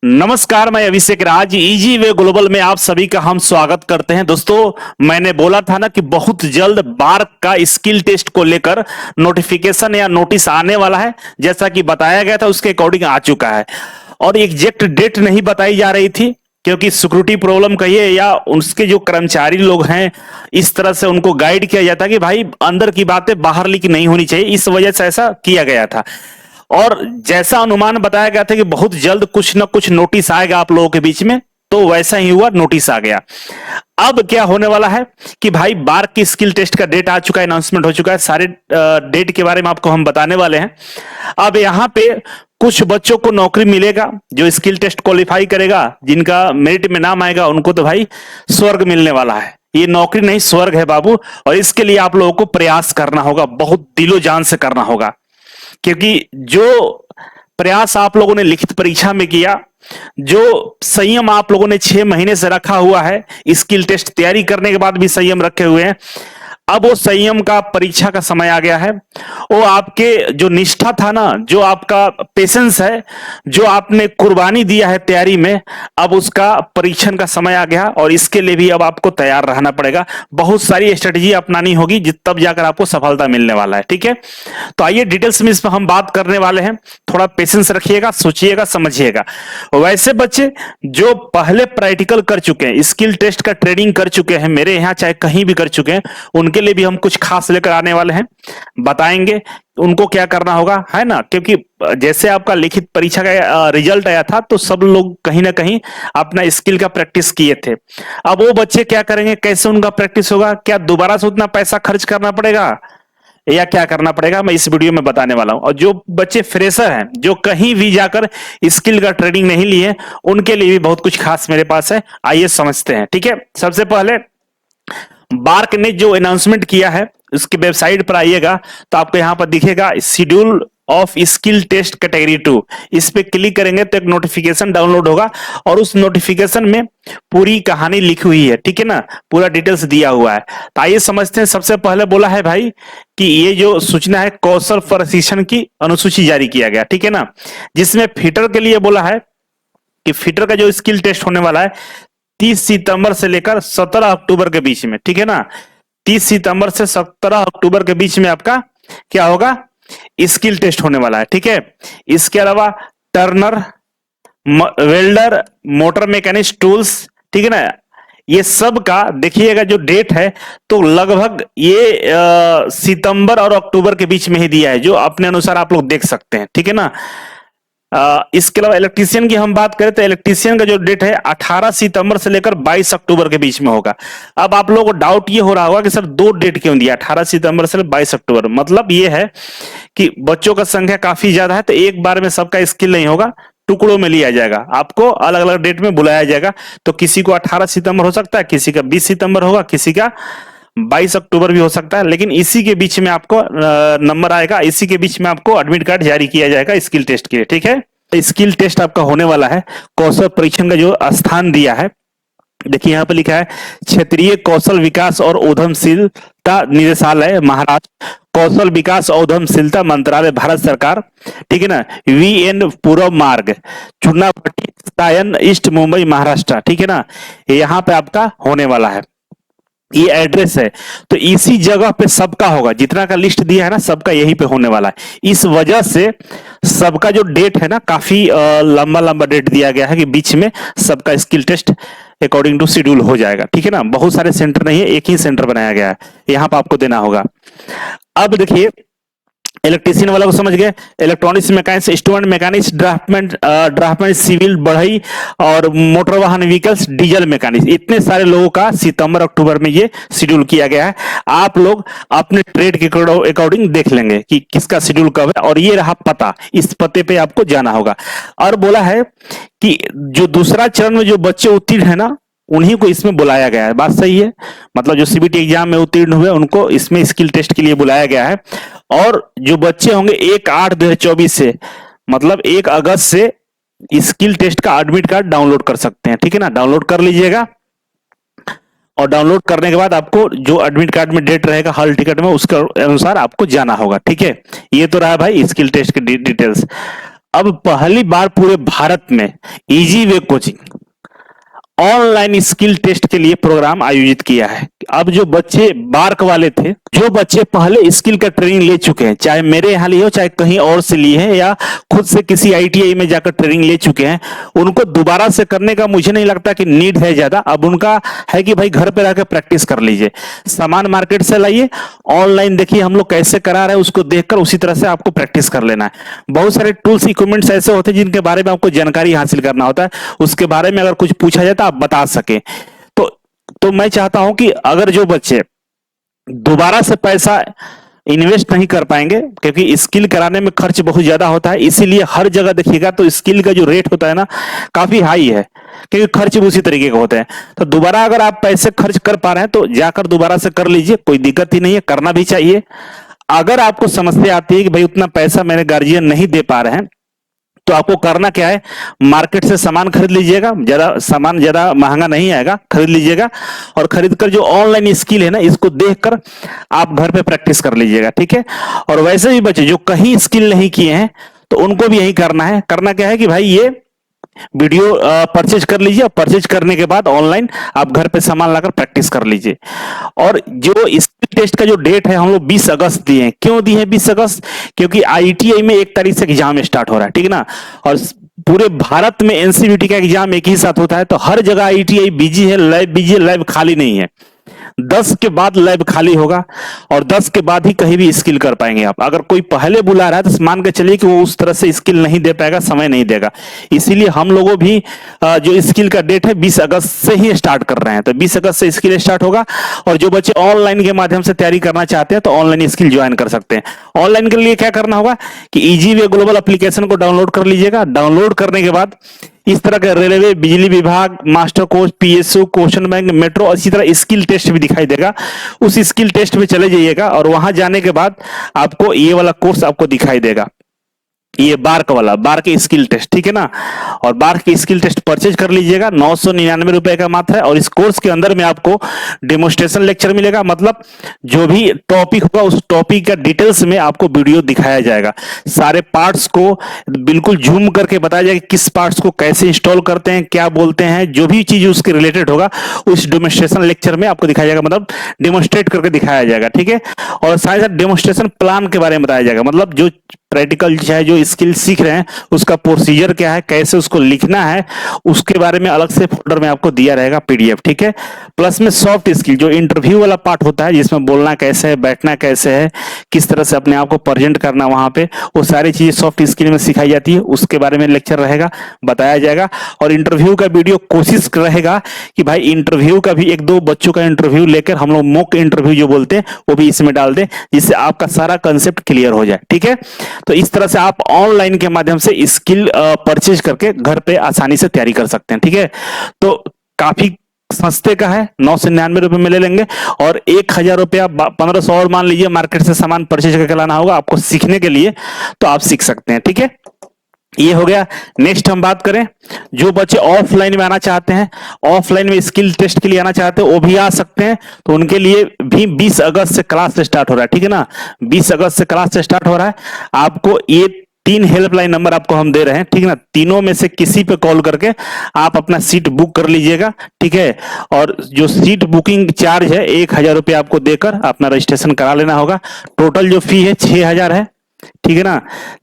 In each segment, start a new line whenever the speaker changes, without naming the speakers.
नमस्कार, मैं अभिषेक राज easy way global में आप सभी का हम स्वागत करते हैं। दोस्तों, मैंने बोला था ना कि बहुत जल्द बार का स्किल टेस्ट को लेकर नोटिफिकेशन या नोटिस आने वाला है। जैसा कि बताया गया था उसके अकॉर्डिंग आ चुका है और एग्जैक्ट डेट नहीं बताई जा रही थी क्योंकि सिक्योरिटी प्रॉब्लम कहिए या उसके जो कर्मचारी लोग हैं इस तरह से उनको गाइड किया जाता है कि भाई अंदर की बातें बाहर लीक नहीं होनी चाहिए, इस वजह से ऐसा किया गया था। और जैसा अनुमान बताया गया था कि बहुत जल्द कुछ ना कुछ नोटिस आएगा आप लोगों के बीच में, तो वैसा ही हुआ, नोटिस आ गया। अब क्या होने वाला है कि भाई बार की स्किल टेस्ट का डेट आ चुका है, अनाउंसमेंट हो चुका है, सारे डेट के बारे में आपको हम बताने वाले हैं। अब यहाँ पे कुछ बच्चों को नौकरी मिलेगा जो स्किल टेस्ट क्वालिफाई करेगा, जिनका मेरिट में नाम आएगा उनको तो भाई स्वर्ग मिलने वाला है। ये नौकरी नहीं स्वर्ग है बाबू, और इसके लिए आप लोगों को प्रयास करना होगा, बहुत दिलो जान से करना होगा। क्योंकि जो प्रयास आप लोगों ने लिखित परीक्षा में किया, जो संयम आप लोगों ने 6 महीने से रखा हुआ है, स्किल टेस्ट तैयारी करने के बाद भी संयम रखे हुए हैं, अब वो संयम का परीक्षा का समय आ गया है। वो आपके जो निष्ठा था ना, जो आपका पेशेंस है, जो आपने कुर्बानी दिया है तैयारी में, अब उसका परीक्षण का समय आ गया और इसके लिए भी अब आपको तैयार रहना पड़ेगा। बहुत सारी स्ट्रेटजी अपनानी होगी तब जाकर आपको सफलता मिलने वाला है। ठीक है, तो आइए डिटेल्स में इस पर हम बात करने वाले हैं। थोड़ा पेशेंस रखिएगा, सोचिएगा, समझिएगा। वैसे बच्चे जो पहले प्रैक्टिकल कर चुके हैं, स्किल टेस्ट का ट्रेनिंग कर चुके हैं, मेरे यहाँ चाहे कहीं भी कर चुके हैं, उनके लिए भी हम कुछ खास लेकर आने वाले हैं, बताएंगे उनको क्या करना होगा, है ना। क्योंकि जैसे आपका लिखित परीक्षा का रिजल्ट आया था तो सब लोग कहीं ना कहीं अपना स्किल का प्रैक्टिस किए थे। अब वो बच्चे क्या करेंगे, कैसे उनका प्रैक्टिस होगा, क्या दोबारा से उतना पैसा खर्च करना पड़ेगा या क्या करना पड़ेगा, मैं इस वीडियो में बताने वाला हूं। और जो बच्चे फ्रेशर हैं, जो कहीं भी जाकर स्किल का ट्रेनिंग नहीं लिए, उनके लिए भी बहुत कुछ खास मेरे पास है। आइए समझते हैं। ठीक है, सबसे पहले बार्क ने जो अनाउंसमेंट किया है उसकी वेबसाइट पर आइएगा तो आपको यहां पर दिखेगा schedule of skill test category 2। इस पे क्लिक करेंगे तो एक नोटिफिकेशन डाउनलोड होगा और उस नोटिफिकेशन में पूरी कहानी लिखी हुई है। ठीक है ना, पूरा डिटेल्स दिया हुआ है। तो आइए समझते हैं। सबसे पहले बोला है भाई कि ये जो सूचना है कौशल प्रशिक्षण की अनुसूची जारी किया गया, ठीक है ना, जिसमें फिटर के लिए बोला है कि फिटर का जो स्किल टेस्ट होने वाला है 30 सितंबर से लेकर 17 अक्टूबर के बीच में। ठीक है ना, 30 सितंबर से 17 अक्टूबर के बीच में आपका क्या होगा, स्किल टेस्ट होने वाला है। ठीक है, इसके अलावा Turner, welder, motor mechanic tools, ठीक है ना, ये सब का देखिएगा जो डेट है तो लगभग ये सितंबर और अक्टूबर के बीच में ही दिया है, जो अपने अनुसार आप लोग देख सकते हैं। ठीक है ना, इसके अलावा इलेक्ट्रीशियन की हम बात करें तो इलेक्ट्रीशियन का जो डेट है 18 सितंबर से लेकर 22 अक्टूबर के बीच में होगा। अब आप लोगों को डाउट ये हो रहा होगा कि सर दो डेट क्यों दिया, 18 सितंबर से 22 अक्टूबर। मतलब ये है कि बच्चों का संख्या काफी ज्यादा है तो एक बार में सबका स्किल नहीं होगा, टुकड़ों में लिया जाएगा, आपको अलग अलग डेट में बुलाया जाएगा। तो किसी को 18 सितंबर हो सकता है, किसी का 20 सितंबर होगा, किसी का 22 अक्टूबर भी हो सकता है, लेकिन इसी के बीच में आपको नंबर आएगा, इसी के बीच में आपको एडमिट कार्ड जारी किया जाएगा स्किल टेस्ट के लिए। ठीक है, स्किल टेस्ट आपका होने वाला है। कौशल परीक्षण का जो स्थान दिया है देखिए यहाँ पे लिखा है क्षेत्रीय कौशल विकास और उद्यमशीलता निदेशालय महाराष्ट्र, कौशल विकास और उद्यमशीलता मंत्रालय भारत सरकार। ठीक है ना, VN पूर्व मार्ग, चुनाभट्टी सायन ईस्ट मुंबई महाराष्ट्र। ठीक है ना, यहाँ पे आपका होने वाला है, ये एड्रेस है। तो इसी जगह पे सबका होगा, जितना का लिस्ट दिया है ना सबका यही पे होने वाला है। इस वजह से सबका जो डेट है ना काफी लंबा लंबा डेट दिया गया है कि बीच में सबका skill test according to schedule हो जाएगा। ठीक है ना, बहुत सारे सेंटर नहीं है, एक ही सेंटर बनाया गया है, यहाँ पे आपको देना होगा। अब देखिए इलेक्ट्रीशियन वाला को समझ गए, electronics mechanics, student mechanics, draftman civil बढ़ई और मोटर वाहन व्हीकल्स, डीजल मैकेनिक्स, इतने सारे लोगों का सितंबर अक्टूबर में ये शेड्यूल किया गया है। आप लोग अपने ट्रेड के अकॉर्डिंग देख लेंगे कि किसका शेड्यूल कब है, और ये रहा पता, इस पते पे आपको जाना होगा। और बोला है कि जो दूसरा चरण में जो बच्चे उत्तीर्ण है ना उन्हीं को इसमें बुलाया गया है। बात सही है, मतलब जो CBT एग्जाम में उत्तीर्ण हुए उनको इसमें स्किल टेस्ट के लिए बुलाया गया है। और जो बच्चे होंगे 1/8/2024 से, मतलब 1 अगस्त से स्किल टेस्ट का एडमिट कार्ड डाउनलोड कर सकते हैं। ठीक है ना, डाउनलोड कर लीजिएगा और डाउनलोड करने के बाद आपको जो एडमिट कार्ड में डेट रहेगा हॉल टिकट में उसके अनुसार आपको जाना होगा। ठीक है, ये तो रहा भाई स्किल टेस्ट की डिटेल्स। अब पहली बार पूरे भारत में easy way coaching online skill test के लिए प्रोग्राम आयोजित किया है। अब जो बच्चे बार्क वाले थे, जो बच्चे पहले स्किल का ट्रेनिंग ले चुके हैं, चाहे मेरे यहाँ लिए हो चाहे कहीं और से लिए हैं या खुद से किसी आईटीआई में जाकर ट्रेनिंग ले चुके हैं, उनको दोबारा से करने का मुझे नहीं लगता कि नीड है ज्यादा। अब उनका है कि भाई घर पे रहकर प्रैक्टिस कर लीजिए, सामान मार्केट से लाइए, ऑनलाइन देखिए हम लोग कैसे करा रहे हैं, उसको देखकर उसी तरह से आपको प्रैक्टिस कर लेना है। बहुत सारे टूल्स इक्विपमेंट्स ऐसे होते हैं जिनके बारे में आपको जानकारी हासिल करना होता है, उसके बारे में अगर कुछ पूछा जाए तो आप बता सके। तो मैं चाहता हूं कि अगर जो बच्चे दोबारा से पैसा इन्वेस्ट नहीं कर पाएंगे, क्योंकि स्किल कराने में खर्च बहुत ज्यादा होता है, इसीलिए हर जगह देखिएगा तो स्किल का जो रेट होता है ना काफी हाई है, क्योंकि खर्च भी उसी तरीके के होते हैं। तो दोबारा अगर आप पैसे खर्च कर पा रहे हैं तो जाकर दोबारा से कर लीजिए, कोई दिक्कत ही नहीं है, करना भी चाहिए। अगर आपको समस्या आती है कि भाई उतना पैसा मेरे गार्जियन नहीं दे पा रहे हैं, तो आपको करना क्या है, मार्केट से सामान खरीद लीजिएगा, सामान ज्यादा महंगा नहीं आएगा, खरीद लीजिएगा और खरीदकर जो ऑनलाइन स्किल है ना इसको देखकर आप घर पे प्रैक्टिस कर लीजिएगा, ठीक है। और वैसे भी बच्चे जो कहीं स्किल नहीं किए हैं तो उनको भी यही करना है। करना क्या है कि भाई ये वीडियो परचेज कर लीजिए और परचेज करने के बाद ऑनलाइन आप घर पे सामान लाकर प्रैक्टिस कर लीजिए। और जो स्किल टेस्ट का जो डेट है हम लोग 20 अगस्त दिए हैं। क्यों दिए हैं 20 अगस्त? क्योंकि आईटीआई में 1 तारीख से एग्जाम स्टार्ट हो रहा है, ठीक है ना। और पूरे भारत में एनसीवीटी का एग्जाम एक ही साथ होता है, तो हर जगह आईटीआई बिजी है, लैब बिजी है, लैब खाली नहीं है। 10 के बाद लैब खाली होगा और 10 के बाद ही कहीं भी स्किल कर पाएंगे आप। अगर कोई पहले बुला रहा है तो मान के चलिए कि वो उस तरह से स्किल नहीं दे पाएगा, समय नहीं देगा। इसीलिए हम लोगों भी जो स्किल का डेट है 20 अगस्त से ही स्टार्ट कर रहे हैं। तो 20 अगस्त से स्किल स्टार्ट होगा और जो बच्चे ऑनलाइन के माध्यम से तैयारी करना चाहते हैं तो ऑनलाइन स्किल ज्वाइन कर सकते हैं। ऑनलाइन के लिए क्या करना होगा कि इजी वे ग्लोबल एप्लीकेशन को डाउनलोड कर लीजिएगा। डाउनलोड करने के बाद इस तरह के रेलवे, बिजली विभाग, master course, PSU, question bank, metro, इसी तरह स्किल टेस्ट भी दिखाई देगा। उस स्किल टेस्ट में चले जाइएगा और वहां जाने के बाद आपको ये वाला कोर्स आपको दिखाई देगा, ये बार्क वाला, बार्क स्किल टेस्ट, ठीक है ना। और बार्क की स्किल टेस्ट परचेज कर लीजिएगा, 999 रुपए का मात्र है। और इस कोर्स के अंदर में आपको डेमोस्ट्रेशन लेक्चर मिलेगा, मतलब जो भी टॉपिक होगा उस टॉपिक का डिटेल्स में आपको वीडियो दिखाया जाएगा। सारे पार्ट्स को बिल्कुल जूम करके बताया जाएगा, किस पार्ट्स को कैसे इंस्टॉल करते हैं, क्या बोलते हैं, जो भी चीज उसके रिलेटेड होगा उस डेमोस्ट्रेशन लेक्चर में आपको दिखाया जाएगा, मतलब डेमोस्ट्रेट करके दिखाया जाएगा, ठीक है। और साथ ही डेमोस्ट्रेशन प्लान के बारे में बताया जाएगा, मतलब जो प्रैक्टिकल चाहे जो स्किल सीख रहे हैं उसका प्रोसीजर क्या है, कैसे उसको लिखना है, उसके बारे में अलग से फोल्डर में आपको दिया रहेगा पीडीएफ, ठीक है। प्लस में सॉफ्ट स्किल, जो इंटरव्यू वाला पार्ट होता है जिसमें बोलना कैसे है, बैठना कैसे है, किस तरह से अपने आप को प्रेजेंट करना वहां पे, वो सारी चीजें सॉफ्ट स्किल में सिखाई जाती है, उसके बारे में लेक्चर रहेगा, बताया जाएगा। और इंटरव्यू का वीडियो कोशिश रहेगा कि भाई इंटरव्यू का भी 1-2 बच्चों का इंटरव्यू लेकर हम लोग मॉक इंटरव्यू जो बोलते हैं वो भी इसमें डाल दें, जिससे आपका सारा कंसेप्ट क्लियर हो जाए, ठीक है। तो इस तरह से आप ऑनलाइन के माध्यम से स्किल परचेज करके घर पे आसानी से तैयारी कर सकते हैं, ठीक है। तो काफी सस्ते का है, 999 रुपए में ले लेंगे और 1000 रुपया 1500 और मान लीजिए मार्केट से सामान परचेज करके लाना होगा आपको सीखने के लिए, तो आप सीख सकते हैं, ठीक है। ये हो गया। नेक्स्ट हम बात करें, जो बच्चे ऑफलाइन में आना चाहते हैं, ऑफलाइन में स्किल टेस्ट के लिए आना चाहते हैं, वो भी आ सकते हैं। तो उनके लिए भी 20 अगस्त से क्लास स्टार्ट हो रहा है, ठीक है ना। 20 अगस्त से क्लास स्टार्ट हो रहा है। आपको ये 3 हेल्पलाइन नंबर आपको हम दे रहे हैं, ठीक है ना। तीनों में से किसी पे कॉल करके आप अपना सीट बुक कर लीजिएगा, ठीक है। और जो सीट बुकिंग चार्ज है 1000 रुपये आपको देकर अपना रजिस्ट्रेशन करा लेना होगा। टोटल जो फी है 6000 है, ठीक है ना।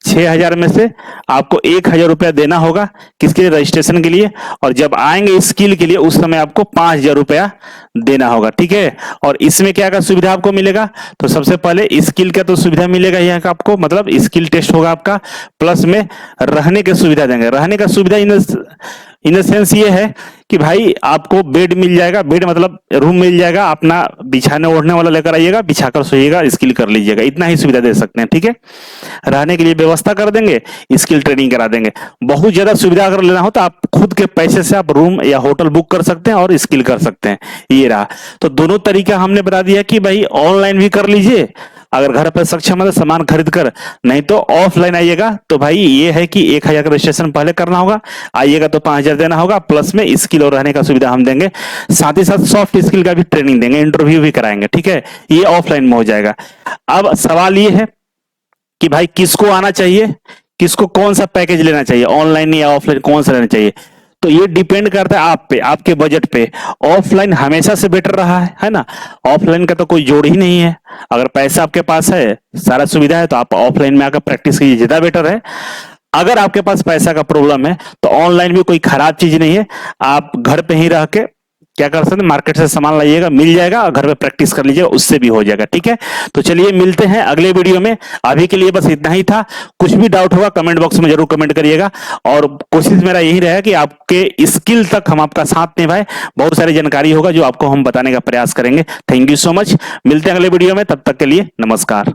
6000 में से आपको 1000 रुपया देना होगा, किसके लिए, रजिस्ट्रेशन के लिए। और जब आएंगे स्किल के लिए उस समय आपको 5000 रुपया देना होगा, ठीक है। और इसमें क्या क्या सुविधा आपको मिलेगा, तो सबसे पहले स्किल का तो सुविधा मिलेगा यहाँ का आपको, मतलब स्किल टेस्ट होगा आपका, प्लस में रहने की सुविधा देंगे। रहने का सुविधा इन द सेंस ये है कि भाई आपको बेड मिल जाएगा, बेड मतलब रूम मिल जाएगा, अपना बिछाने ओढ़ने वाला लेकर आइएगा, बिछाकर सोइएगा, स्किल कर लीजिएगा, इतना ही सुविधा दे सकते हैं, ठीक है। रहने के लिए व्यवस्था कर देंगे, स्किल ट्रेनिंग करा देंगे। बहुत ज्यादा सुविधा अगर लेना हो तो आप खुद के पैसे से आप रूम या होटल बुक कर सकते हैं और स्किल कर सकते हैं, ये रहा। तो दोनों तरीका हमने बता दिया कि भाई ऑनलाइन भी कर लीजिए अगर घर पर सक्षम है तो सामान खरीद कर, नहीं तो ऑफलाइन आइएगा तो भाई ये है कि 1000 का रजिस्ट्रेशन पहले करना होगा, आइएगा तो 5000 देना होगा, प्लस में स्किल और रहने का सुविधा हम देंगे, साथ ही साथ सॉफ्ट स्किल का भी ट्रेनिंग देंगे, इंटरव्यू भी कराएंगे, ठीक है। ये ऑफलाइन में हो जाएगा। अब सवाल ये है कि भाई किसको आना चाहिए, किसको कौन सा पैकेज लेना चाहिए, ऑनलाइन या ऑफलाइन, कौन सा लेना चाहिए। तो ये डिपेंड करता है आप पे, आपके बजट पे। ऑफलाइन हमेशा से बेटर रहा है ना। ऑफलाइन का तो कोई जोड़ ही नहीं है। अगर पैसा आपके पास है, सारा सुविधा है, तो आप ऑफलाइन में आकर प्रैक्टिस कीजिए, ज्यादा बेटर है। अगर आपके पास पैसा का प्रॉब्लम है तो ऑनलाइन भी कोई खराब चीज नहीं है। आप घर पे ही रह के क्या कर सकते हैं, मार्केट से सामान लाइएगा, मिल जाएगा, और घर पे प्रैक्टिस कर लीजिएगा, उससे भी हो जाएगा। ठीक है, तो चलिए मिलते हैं अगले वीडियो में। अभी के लिए बस इतना ही था। कुछ भी डाउट होगा कमेंट बॉक्स में जरूर कमेंट करिएगा, और कोशिश मेरा यही रहेगा कि आपके स्किल तक हम आपका साथ निभाएं। बहुत सारी जानकारी होगा जो आपको हम बताने का प्रयास करेंगे। Thank you so much. मिलते हैं अगले वीडियो में, तब तक के लिए नमस्कार।